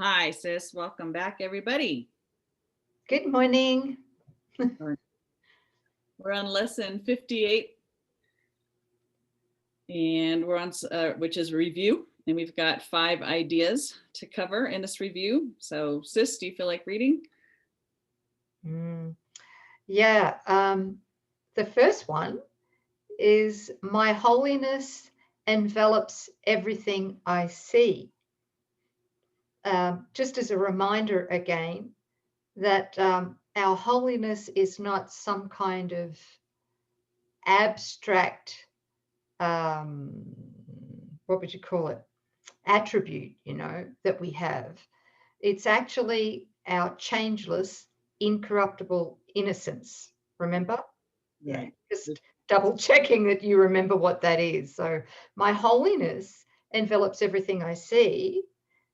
Hi, sis. Welcome back, everybody. Good morning. We're we're on lesson 58, and we're on which is review, and we've got 5 ideas to cover in this review. So, sis, do you feel like reading? Mm, yeah, the first one is my holiness envelops everything I see. Just as a reminder again that our holiness is not some kind of abstract, um, what would you call it, attribute, that we have. It's actually our changeless, incorruptible innocence. Remember? Yeah, Right. just double checking that you remember what that is. So, my holiness envelops everything I see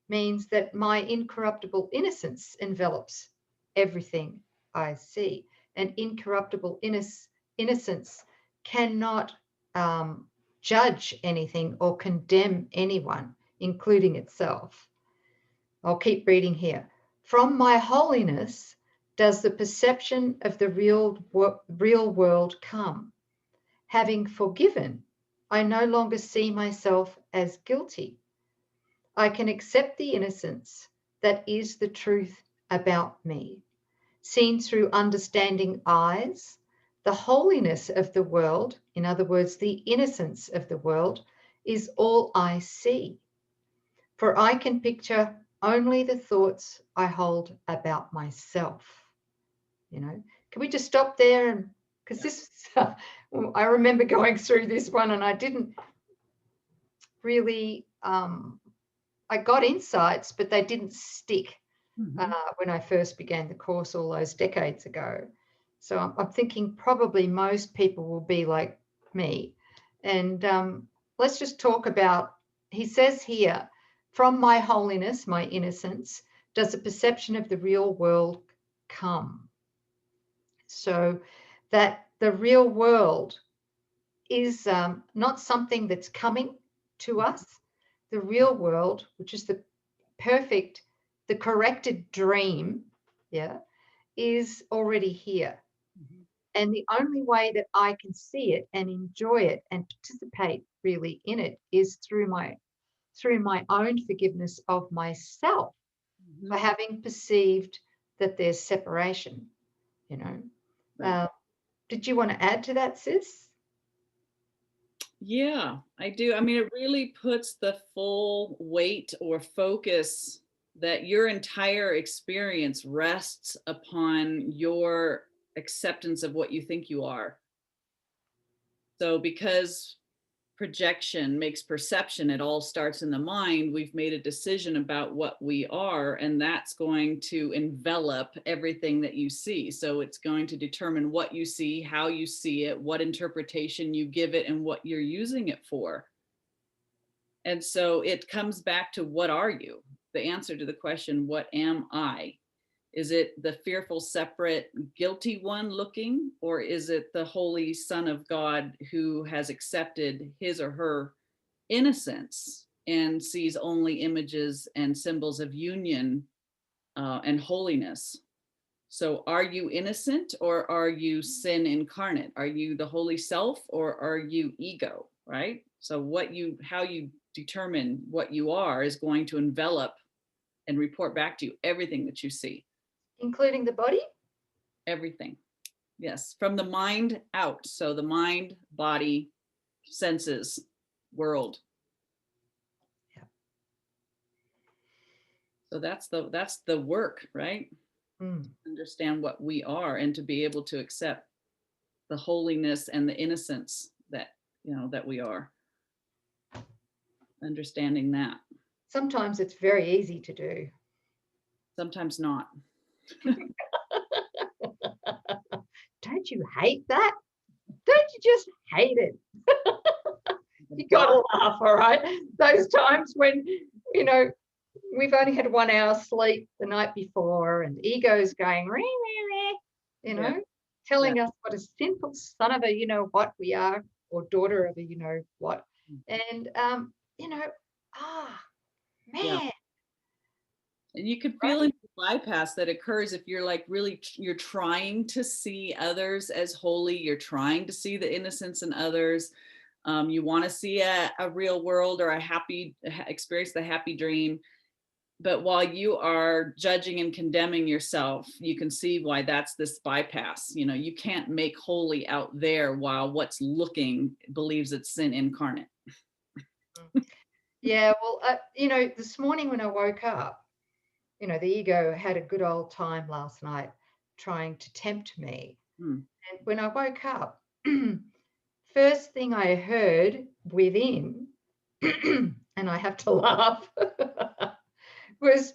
means that my incorruptible innocence envelops everything I see. And incorruptible innocence cannot judge anything or condemn anyone, including itself. I'll keep reading here. From my holiness does the perception of the real world come. Having forgiven, I no longer see myself as guilty. I can accept the innocence that is the truth about me. Seen through understanding eyes, the holiness of the world, in other words, the innocence of the world, is all I see. For I can picture only the thoughts I hold about myself. Can we just stop there? Because this, I remember going through this one and I didn't really, I got insights, but they didn't stick when I first began the course all those decades ago. So I'm thinking probably most people will be like me. And let's just talk about, he says here, from my holiness, my innocence, does a perception of the real world come. So that the real world is not something that's coming to us. The real world, which is the perfect, the corrected dream, yeah, is already here. And the only way that I can see it and enjoy it and participate really in it is through my own forgiveness of myself for having perceived that there's separation, you know. Right. Did you want to add to that, sis? Yeah, I do. I mean, it really puts the full weight or focus that your entire experience rests upon your acceptance of what you think you are. So, because projection makes perception, it all starts in the mind. We've made a decision about what we are, and that's going to envelop everything that you see. So, it's going to determine what you see, how you see it, what interpretation you give it, and what you're using it for. And so, it comes back to what are you? The answer to the question, what am I? Is it the fearful, separate, guilty one looking, or is it the Holy Son of God who has accepted his or her innocence and sees only images and symbols of union and holiness? So, are you innocent or are you sin incarnate? Are you the holy self or are you ego? Right. So, how you determine what you are is going to envelop and report back to you everything that you see. Including the body? Everything. Yes, from the mind out. So the mind, body, senses, world. Yeah. So that's the work, right? Mm. Understand what we are and to be able to accept the holiness and the innocence that we are. Understanding that. Sometimes it's very easy to do. Sometimes not. Don't you hate that? Don't you just hate it? You got to laugh, all right? Those times when, you know, we've only had 1 hour sleep the night before and ego's going, ree, ree, ree, Yeah. telling us what a sinful son of a, what we are, or daughter of a, what. And, you know, ah, Yeah. man. And you could right? feel into the bypass that occurs if you're like really you're trying to see others as holy, you're trying to see the innocence in others. You want to see a real world or a happy experience, the happy dream. But while you are judging and condemning yourself, you can see why that's this bypass. You know, you can't make holy out there while what's looking believes it's sin incarnate. Yeah, well, this morning when I woke up, the ego had a good old time last night trying to tempt me. Hmm. And when I woke up, first thing I heard within, and I have to laugh, was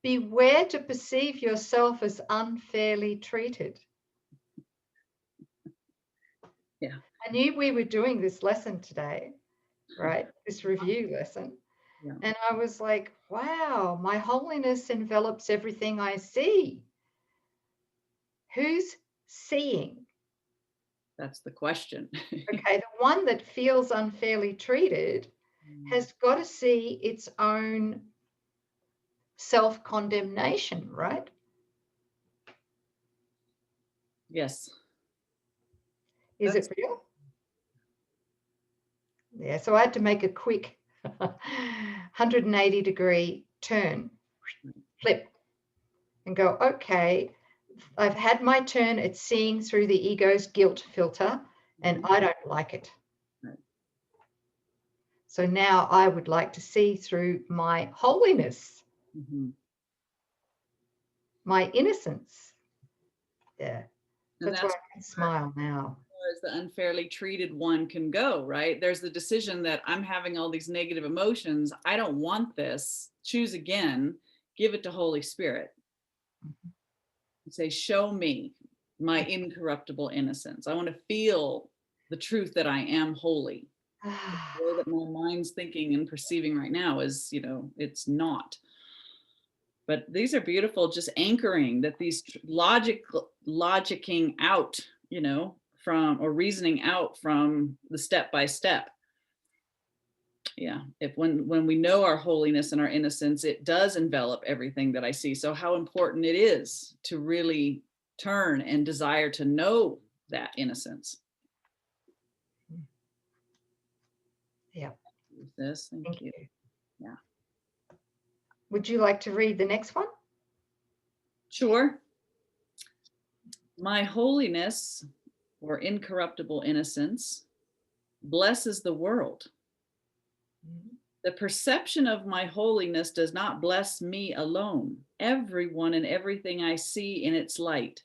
beware to perceive yourself as unfairly treated. Yeah. I knew we were doing this lesson today, right? This review lesson. Yeah. And I was like, wow, my holiness envelops everything I see. Who's seeing? That's the question. Okay, the one that feels unfairly treated has got to see its own self-condemnation, right? Yes. Is it real? Yeah, so I had to make a quick 180-degree turn, flip, and go, okay, I've had my turn at seeing through the ego's guilt filter, and I don't like it. Right. So now I would like to see through my holiness, my innocence. Yeah, And that's why that's I can smile now. as the unfairly treated one can go, right? There's the decision that I'm having all these negative emotions. I don't want this. Choose again. Give it to Holy Spirit. Say, show me my incorruptible innocence. I want to feel the truth that I am holy. The way that my mind's thinking and perceiving right now is, it's not. But these are beautiful, just anchoring that these logicking out, from or reasoning out from the step by step. Yeah, if when we know our holiness and our innocence, it does envelop everything that I see. So how important it is to really turn and desire to know that innocence. Yeah. This, thank you. Yeah. Would you like to read the next one? Sure. My holiness or incorruptible innocence blesses the world. The perception of my holiness does not bless me alone. Everyone and everything I see in its light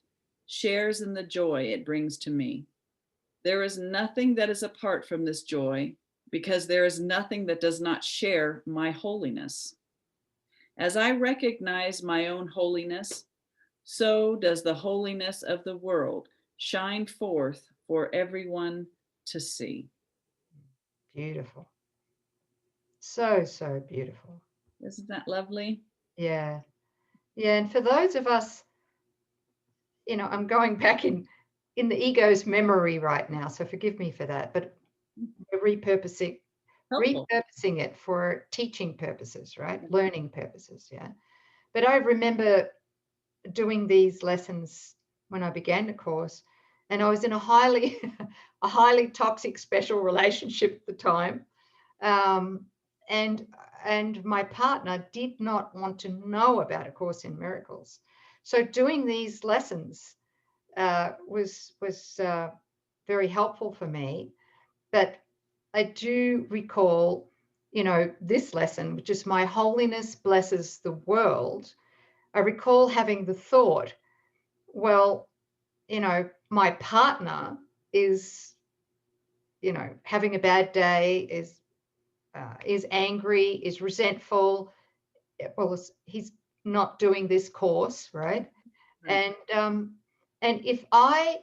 shares in the joy it brings to me. There is nothing that is apart from this joy because there is nothing that does not share my holiness. As I recognize my own holiness, so does the holiness of the world shine forth for everyone to see. Beautiful. So, so beautiful. Isn't that lovely? Yeah. Yeah. And for those of us, I'm going back in the ego's memory right now, so forgive me for that, but we're repurposing Helpful. it for teaching purposes, right? Learning purposes. Yeah. But I remember doing these lessons when I began the course, and I was in a highly toxic special relationship at the time. And my partner did not want to know about A Course in Miracles. So doing these lessons was very helpful for me. But I do recall, this lesson, which is my holiness blesses the world. I recall having the thought, well, my partner is, having a bad day, is angry, is resentful. Well, he's not doing this course, right? Right. And if I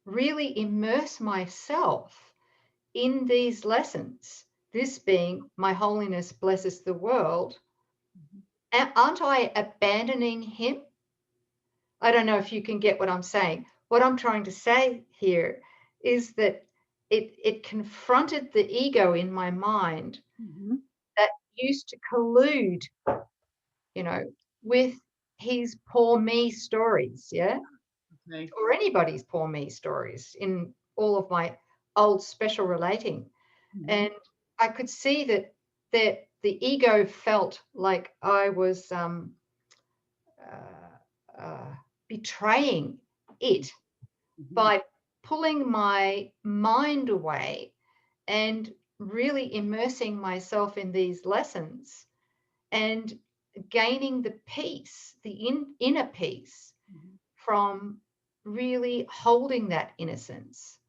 really immerse myself in these lessons, this being my holiness blesses the world, aren't I abandoning him? I don't know if you can get what I'm saying. What I'm trying to say here is that it confronted the ego in my mind Mhm. that used to collude, you know, with his poor me stories, yeah, Okay. or anybody's poor me stories in all of my old special relating. Mhm. And I could see that the ego felt like I was uh, betraying it Mhm. by pulling my mind away and really immersing myself in these lessons and gaining the peace, the inner peace Mhm. from really holding that innocence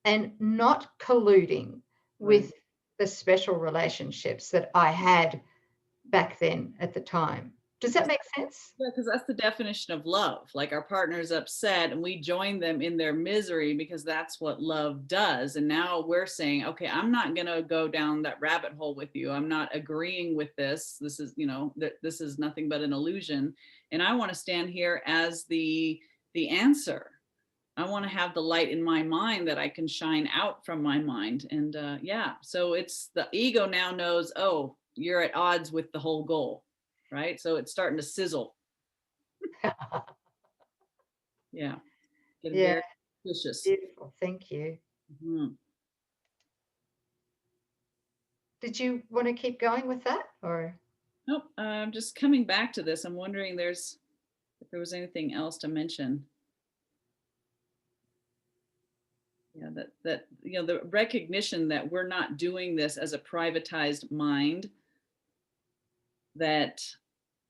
and not colluding Right. with the special relationships that I had back then at the time. Does that make sense? Yeah, because that's the definition of love. Like our partner's upset and we join them in their misery because that's what love does. And now we're saying, okay, I'm not going to go down that rabbit hole with you. I'm not agreeing with this. This is, this is nothing but an illusion. And I want to stand here as the answer. I want to have the light in my mind that I can shine out from my mind. And yeah, so it's the ego now knows, oh, you're at odds with the whole goal, right? So it's starting to sizzle. Yeah, getting Yeah, very suspicious. beautiful. Thank you. Mhm. Did you want to keep going with that or? Nope, I'm just coming back to this. I'm wondering if there was anything else to mention. Yeah, the recognition that we're not doing this as a privatized mind, that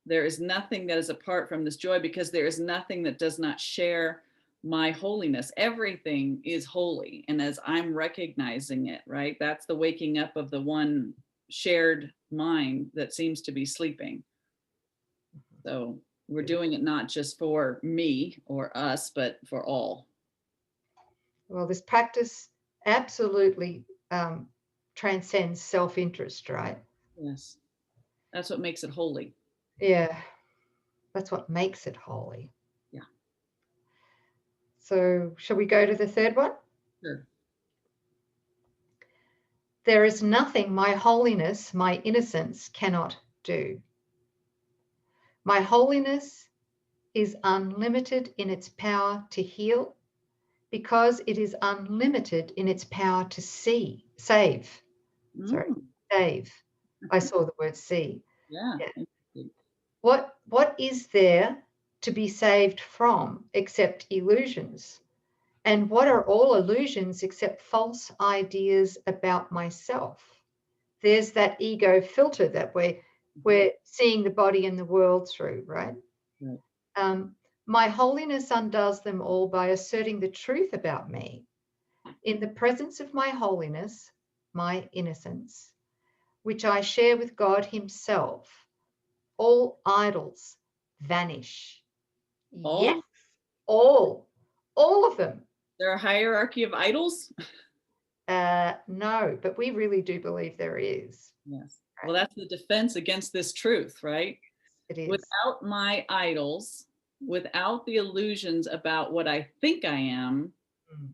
there is nothing that is apart from this joy because there is nothing that does not share my holiness. Everything is holy. And as I'm recognizing it, right, that's the waking up of the one shared mind that seems to be sleeping. So we're doing it not just for me or us, but for all. Well, this practice absolutely transcends self-interest, right? Yes. That's what makes it holy. Yeah, that's what makes it holy. Yeah. So, shall we go to the third one? Sure. There is nothing my holiness, my innocence cannot do. My holiness is unlimited in its power to heal because it is unlimited in its power to save. Sorry, Mm, save. I saw the word see. yeah. Yeah. Interesting. What is there to be saved from except illusions? And what are all illusions except false ideas about myself? There's that ego filter that Mhm. we're seeing the body and the world through, right? Right. Um, my holiness undoes them all by asserting the truth about me. In the presence of my holiness, my innocence, which I share with God Himself, all idols vanish. Yes, All all, all of them. there a hierarchy of idols? No, but we really do believe there is. Yes. Well, Right? that's the defense against this truth, right? It is. Without my idols, without the illusions about what I think I am, Mm.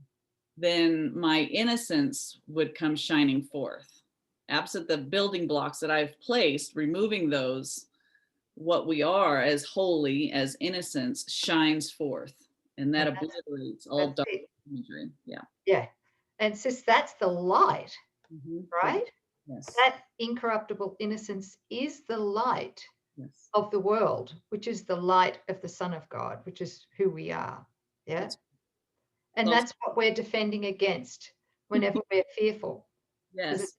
then my innocence would come shining forth. Absent the building blocks that I've placed, removing those, what we are as holy, as innocence, shines forth. And that And obliterates all that's dark it. imagery. Yeah. Yeah. And sis, that's the light, Yeah. right? Yes. That incorruptible innocence is the light Yes. of the world, which is the light of the Son of God, which is who we are. Yeah. That's And well. that's what we're defending against whenever we're fearful. Because Yes.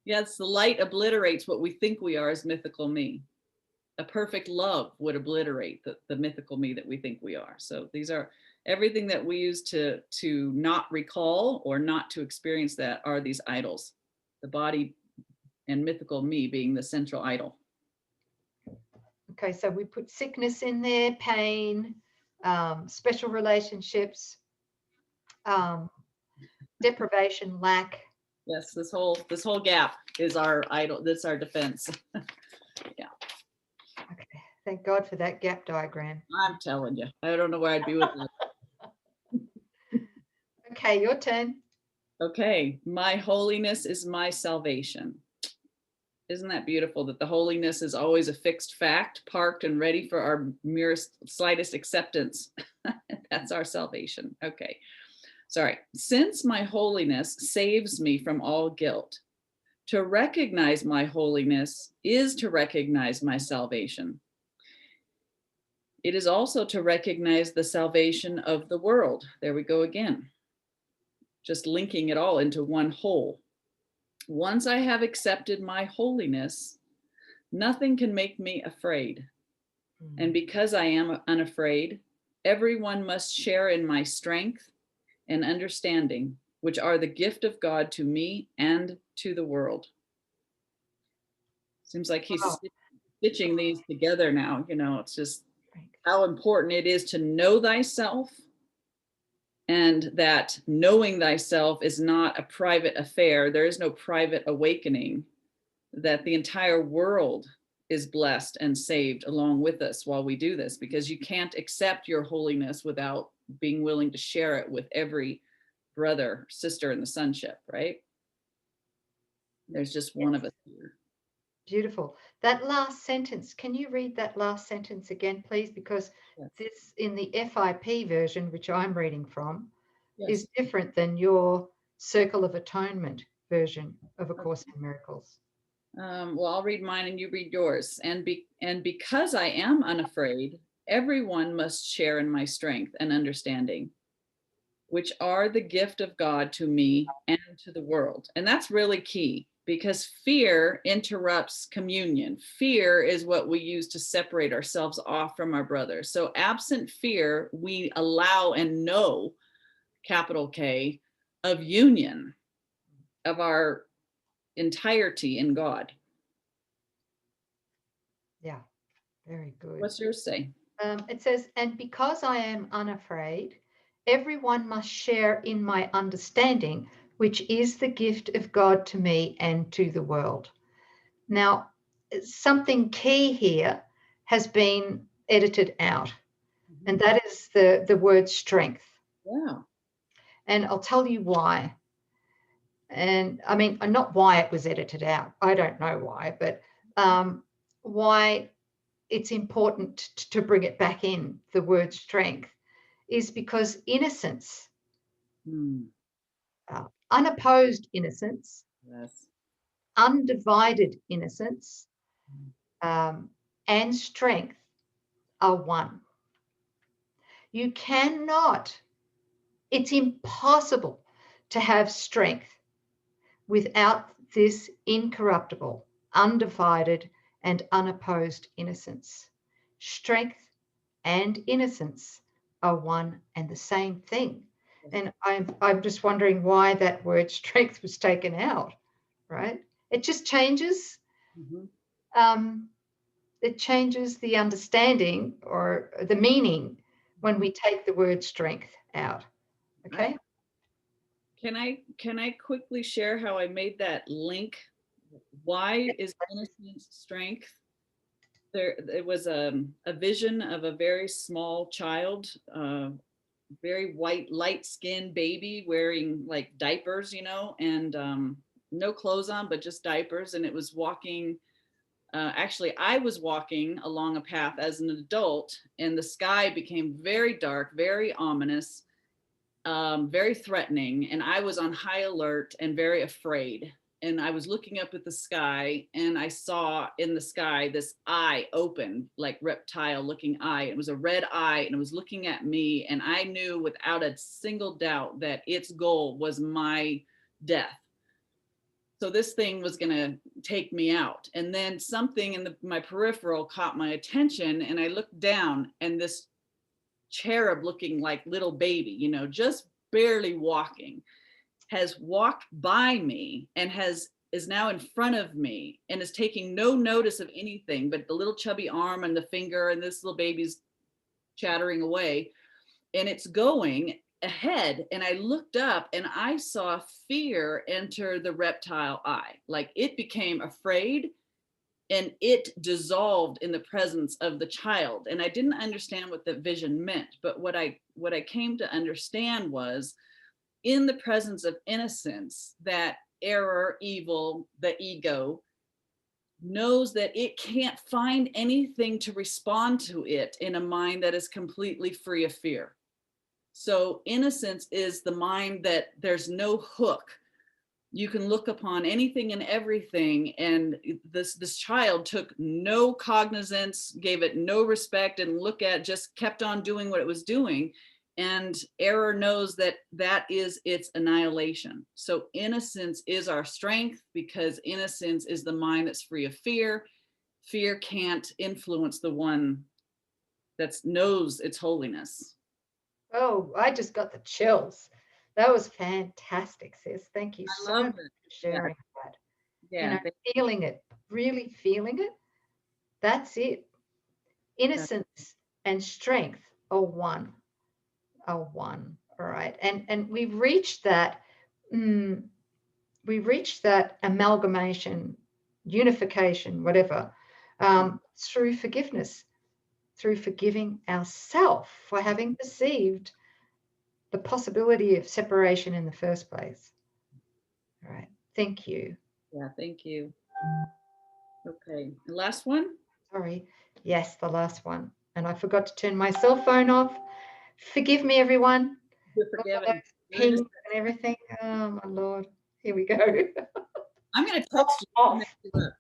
Yes. The light obliterates what we think we are as mythical me. A perfect love would obliterate the mythical me that we think we are. So these are everything that we use to not recall or not to experience that are these idols. The body and mythical me being the central idol. okay, so we put sickness in there, pain, special relationships, um, deprivation, lack. Yes, this whole gap is our idol. That's our defense. Yeah, Okay, thank God for that gap diagram. I'm telling you, I don't know where I'd be with that. Okay, your turn. Okay, my holiness is my salvation. Isn't that beautiful that the holiness is always a fixed fact, parked and ready for our merest, slightest acceptance? That's our salvation. Okay, sorry. Since my holiness saves me from all guilt, to recognize my holiness is to recognize my salvation. It is also to recognize the salvation of the world. There we go again, just linking it all into one whole. Once I have accepted my holiness, nothing can make me afraid. And because I am unafraid, everyone must share in my strength and understanding, which are the gift of God to me and to the world. Seems like he's Wow. stitching these together now. It's just how important it is to know thyself, and that knowing thyself is not a private affair. There is no private awakening, that the entire world is blessed and saved along with us while we do this, because you can't accept your holiness without being willing to share it with every brother, sister in the sonship, right? There's just one of us here. Beautiful. That last sentence, can you read that last sentence again, please? Because Yes. this, in the FIP version, which I'm reading from, Yes. is different than your Circle of Atonement version of A Course in Miracles. Well, I'll read mine and you read yours. And because I am unafraid, everyone must share in my strength and understanding, which are the gift of God to me and to the world. And that's really key, because fear interrupts communion. Fear is what we use to separate ourselves off from our brothers. So absent fear, we allow and know, capital K, of union, of our entirety in God. Yeah, very good. What's yours say? It says, and because I am unafraid, everyone must share in my understanding, which is the gift of God to me and to the world. Now, something key here has been edited out, and that is the word strength. Yeah. And I'll tell you why. And I mean, not why it was edited out. I don't know why, but why it's important to bring it back in, the word strength, is because innocence, unopposed innocence, Yes. undivided innocence, and strength are one. You cannot, it's impossible to have strength without this incorruptible, undivided, and unopposed innocence. Strength and innocence are one and the same thing. And I'm just wondering why that word strength was taken out, right? It just changes. It changes the understanding or the meaning when we take the word strength out. Okay. Can I quickly share how I made that link? Why is innocence strength? It was a vision of a very small child, very white, light-skinned baby wearing like diapers, and no clothes on, but just diapers. And it was walking. Actually, I was walking along a path as an adult, and the sky became very dark, very ominous, very threatening. And I was on high alert and very afraid. And I was looking up at the sky, and I saw in the sky this eye open, like reptile looking eye. It was a red eye, and it was looking at me. And I knew without a single doubt that its goal was my death. So this thing was going to take me out. And then something in my peripheral caught my attention, and I looked down, and this cherub looking like little baby, just barely walking, has walked by me and is now in front of me and is taking no notice of anything but the little chubby arm and the finger, and this little baby's chattering away, and it's going ahead. And I looked up and I saw fear enter the reptile eye. Like it became afraid, and it dissolved in the presence of the child. And I didn't understand what the vision meant, but what I came to understand was in the presence of innocence, that error, evil, the ego, knows that it can't find anything to respond to it in a mind that is completely free of fear. So innocence is the mind that there's no hook. You can look upon anything and everything, and this child took no cognizance, gave it no respect, and look at, just kept on doing what it was doing. And error knows that that is its annihilation. So innocence is our strength, because innocence is the mind that's free of fear. Fear can't influence the one that knows its holiness. Oh, I just got the chills. That was fantastic, sis. Thank you I so love much it. for sharing that. Yeah. Feeling it, really feeling it. That's it. Innocence and strength are one. Are one. All right. And we've reached that. We've reached that amalgamation, unification, whatever, through forgiveness, through forgiving ourselves for having perceived the possibility of separation in the first place. All right. Thank you. Yeah, thank you. Okay, the last one. Sorry. Yes, the last one. And I forgot to turn my cell phone off. Forgive me, everyone. You're All forgiven. those pings and everything. Oh, my Lord. Here we go. I'm going to text you. To mess you up.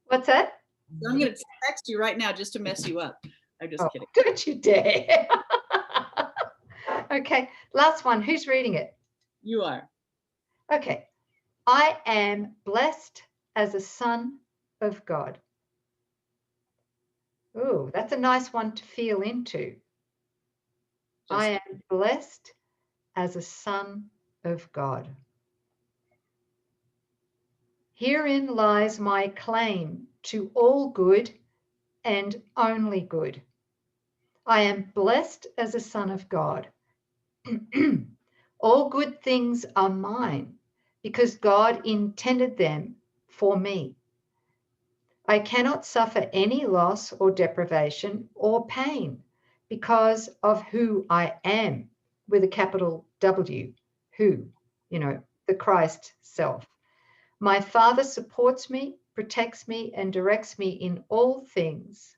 What's that? So I'm going to text you right now just to mess you up. I'm just kidding. Don't you dare. Okay, last one. Who's reading it? You are. Okay. I am blessed as a son of God. Oh, that's a nice one to feel into. I am blessed as a son of God. Herein lies my claim to all good and only good. I am blessed as a son of God. All good things are mine because God intended them for me. I cannot suffer any loss or deprivation or pain because of who I am, with a capital W, who, the Christ self. My Father supports me, protects me, and directs me in all things.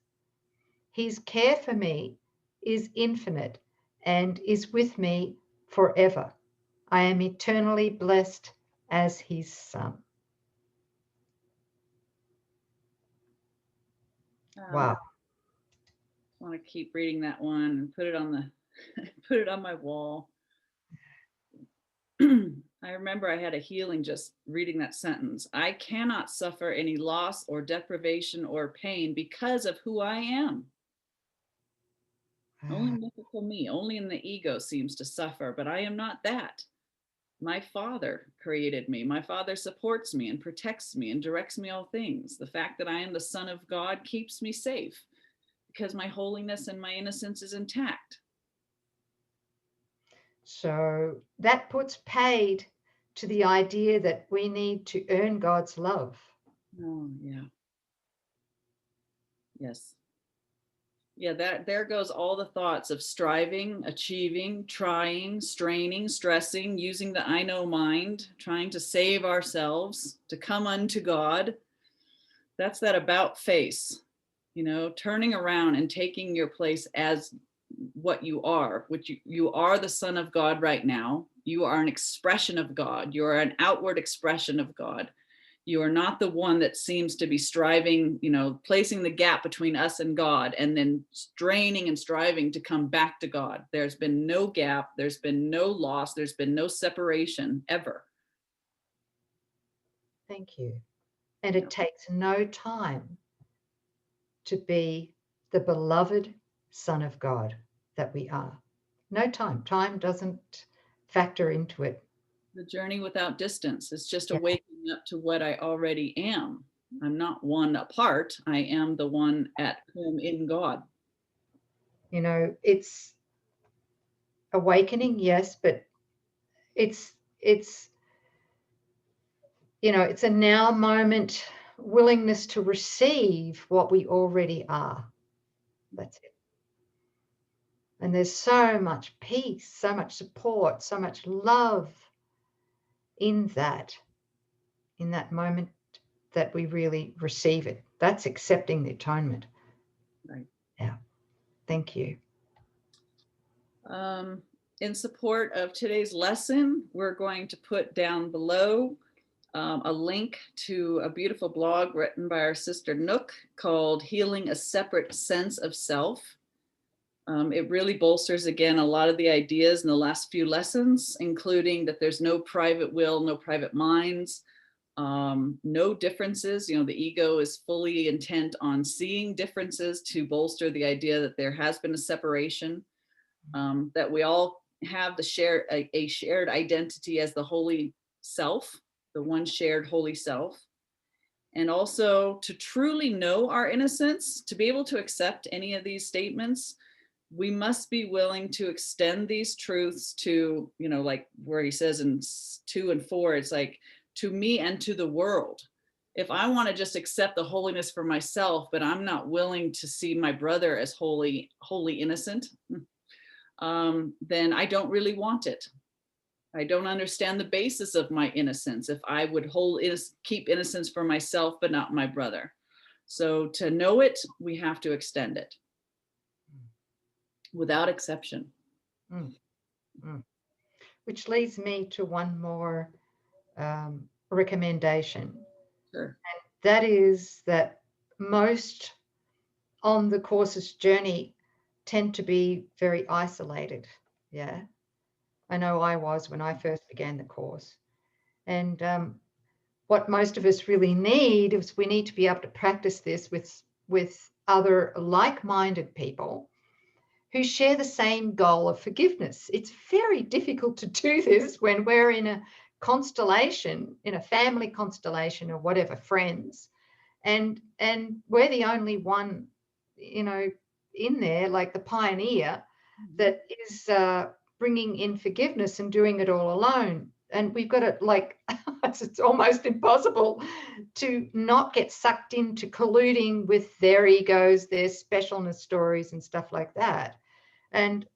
His care for me is infinite and is with me forever. I am eternally blessed as his son. Wow. I want to keep reading that one and put it on the put it on my wall. I remember I had a healing just reading that sentence. I cannot suffer any loss or deprivation or pain because of who I am. Only mythical me, only in the ego seems to suffer, but I am not that. My Father created me. My Father supports me and protects me and directs me all things. The fact that I am the Son of God keeps me safe because my holiness and my innocence is intact. So that puts paid to the idea that we need to earn God's love. Oh, yeah. Yes. Yeah, that there goes all the thoughts of striving, achieving, trying, straining, stressing, using the I know mind, trying to save ourselves, to come unto God. That's that about face, turning around and taking your place as what you are, which you are the Son of God right now. You are an expression of God. You are an outward expression of God. You are not the one that seems to be striving, placing the gap between us and God and then straining and striving to come back to God. There's been no gap. There's been no loss. There's been no separation ever. Thank you. And it takes no time to be the beloved Son of God that we are. No time. Time doesn't factor into it. The journey without distance is just a waking up to what I already am. I'm not one apart. I am the one at home in God. It's awakening, yes, but it's it's a now moment willingness to receive what we already are. That's it. And there's so much peace, so much support, so much love in that moment that we really receive it. That's accepting the atonement. Right. Yeah. Thank you. In support of today's lesson, we're going to put down below a link to a beautiful blog written by our sister Nouk called Healing a Separate Sense of Self. It really bolsters, again, a lot of the ideas in the last few lessons, including that there's no private will, no private minds, no differences. You know, the ego is fully intent on seeing differences to bolster the idea that there has been a separation, that we all have a shared identity as the holy self, the one shared holy self. And also to truly know our innocence, to be able to accept any of these statements, we must be willing to extend these truths to, you know, like where he says in 2 and 4, it's like, to me and to the world. If I want to just accept the holiness for myself, but I'm not willing to see my brother as holy innocent, then I don't really want it. I don't understand the basis of my innocence if I would keep innocence for myself, but not my brother. So to know it, we have to extend it without exception. Mm. Mm. Which leads me to one more recommendation. Sure. And that is that most on the course's journey tend to be very isolated. Yeah. I know I was when I first began the course. And what most of us really need is we need to be able to practice this with other like-minded people who share the same goal of forgiveness. It's very difficult to do this when we're in a constellation, in a family constellation or whatever, friends, and we're the only one, you know, in there, like the pioneer, that is bringing in forgiveness and doing it all alone. And we've got to, like, it's almost impossible to not get sucked into colluding with their egos, their specialness stories and stuff like that. And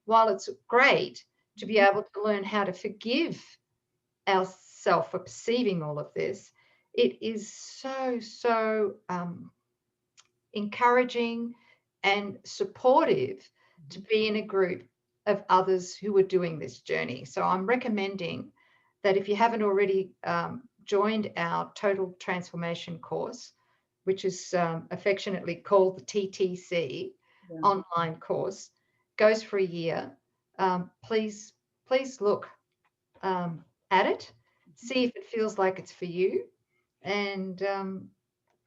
while it's great to be able to learn how to forgive ourselves for perceiving all of this, it is so encouraging and supportive to be in a group of others who are doing this journey. So I'm recommending that if you haven't already joined our Total Transformation course, which is affectionately called the TTC online course, goes for a year. Please look at it, see if it feels like it's for you, and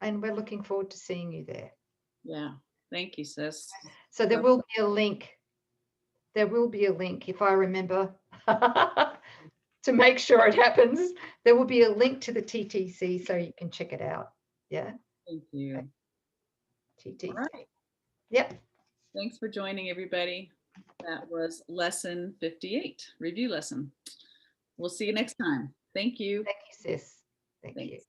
we're looking forward to seeing you there. Yeah, thank you, sis. So there will be a link. There will be a link, if I remember to make sure it happens. There will be a link to the TTC so you can check it out. Yeah. Thank you. Okay. TTC. All right. Yep. Thanks for joining, everybody. That was lesson 58, review lesson. We'll see you next time. Thank you. Thank you, sis. Thank Thanks. you.